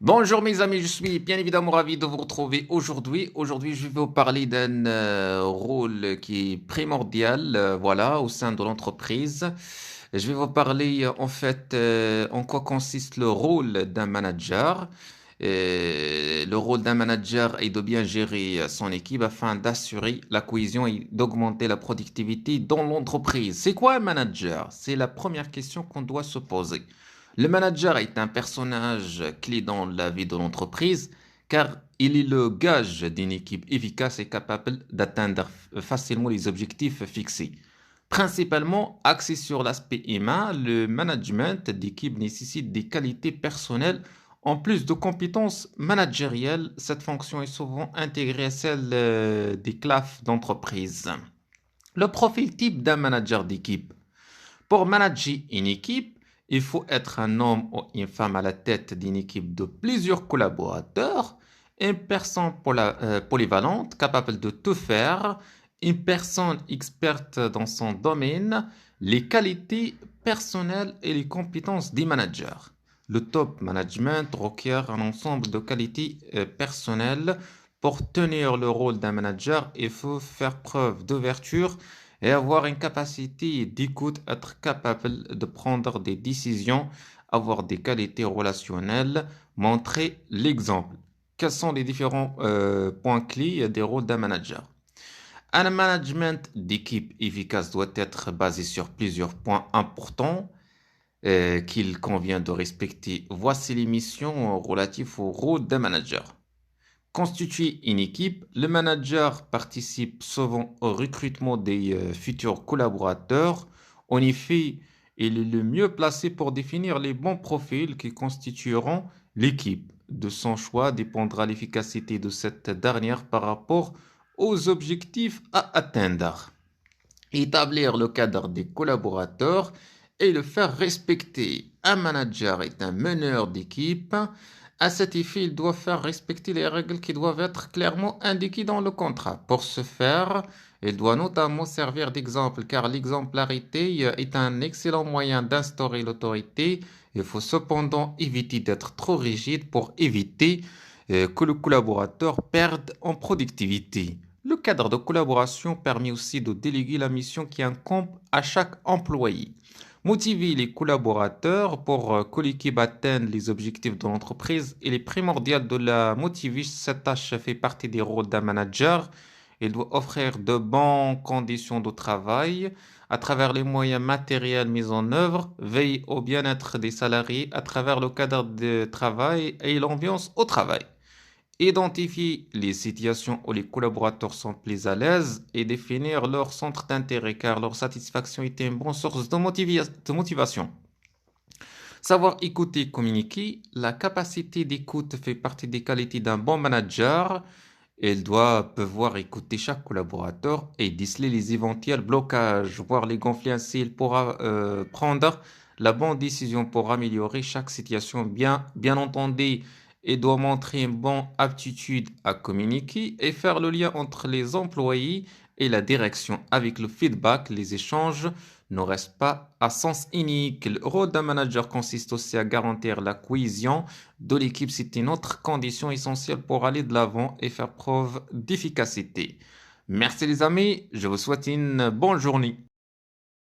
Bonjour mes amis, je suis bien évidemment ravi de vous retrouver aujourd'hui. Aujourd'hui, je vais vous parler d'un rôle qui est primordial, voilà, au sein de l'entreprise. Je vais vous parler en quoi consiste le rôle d'un manager. Le rôle d'un manager est de bien gérer son équipe afin d'assurer la cohésion et d'augmenter la productivité dans l'entreprise. C'est quoi un manager? C'est la première question qu'on doit se poser. Le manager est un personnage clé dans la vie de l'entreprise car il est le gage d'une équipe efficace et capable d'atteindre facilement les objectifs fixés. Principalement axé sur l'aspect humain, le management d'équipe nécessite des qualités personnelles en plus de compétences managériales. Cette fonction est souvent intégrée à celle des CLAF d'entreprise. Le profil type d'un manager d'équipe. Pour manager une équipe, il faut être un homme ou une femme à la tête d'une équipe de plusieurs collaborateurs, une personne polyvalente, capable de tout faire, une personne experte dans son domaine, les qualités personnelles et les compétences des managers. Le top management requiert un ensemble de qualités personnelles. Pour tenir le rôle d'un manager, il faut faire preuve d'ouverture et avoir une capacité d'écoute, être capable de prendre des décisions, avoir des qualités relationnelles, montrer l'exemple. Quels sont les différents points clés des rôles d'un manager? Un management d'équipe efficace doit être basé sur plusieurs points importants qu'il convient de respecter. Voici les missions relatives au rôle d'un manager. Constituer une équipe, le manager participe souvent au recrutement des futurs collaborateurs. En effet, il est le mieux placé pour définir les bons profils qui constitueront l'équipe. De son choix dépendra l'efficacité de cette dernière par rapport aux objectifs à atteindre. Établir le cadre des collaborateurs et le faire respecter. Un manager est un meneur d'équipe. À cet effet, il doit faire respecter les règles qui doivent être clairement indiquées dans le contrat. Pour ce faire, il doit notamment servir d'exemple, car l'exemplarité est un excellent moyen d'instaurer l'autorité. Il faut cependant éviter d'être trop rigide pour éviter que le collaborateur perde en productivité. Le cadre de collaboration permet aussi de déléguer la mission qui incombe à chaque employé. Motiver les collaborateurs pour que l'équipe atteigne les objectifs de l'entreprise. Il est primordial de la motiver. Cette tâche fait partie des rôles d'un manager. Il doit offrir de bonnes conditions de travail à travers les moyens matériels mis en œuvre, veiller au bien-être des salariés à travers le cadre de travail et l'ambiance au travail. Identifier les situations où les collaborateurs sont plus à l'aise et définir leur centre d'intérêt car leur satisfaction est une bonne source de motivation. Savoir écouter et communiquer, la capacité d'écoute fait partie des qualités d'un bon manager. Il doit pouvoir écouter chaque collaborateur et déceler les éventuels blocages, voir les conflits ainsi il pourra prendre la bonne décision pour améliorer chaque situation. Bien entendu, il doit montrer une bonne aptitude à communiquer et faire le lien entre les employés et la direction. Avec le feedback, les échanges ne restent pas à sens unique. Le rôle d'un manager consiste aussi à garantir la cohésion de l'équipe. C'est une autre condition essentielle pour aller de l'avant et faire preuve d'efficacité. Merci les amis, je vous souhaite une bonne journée.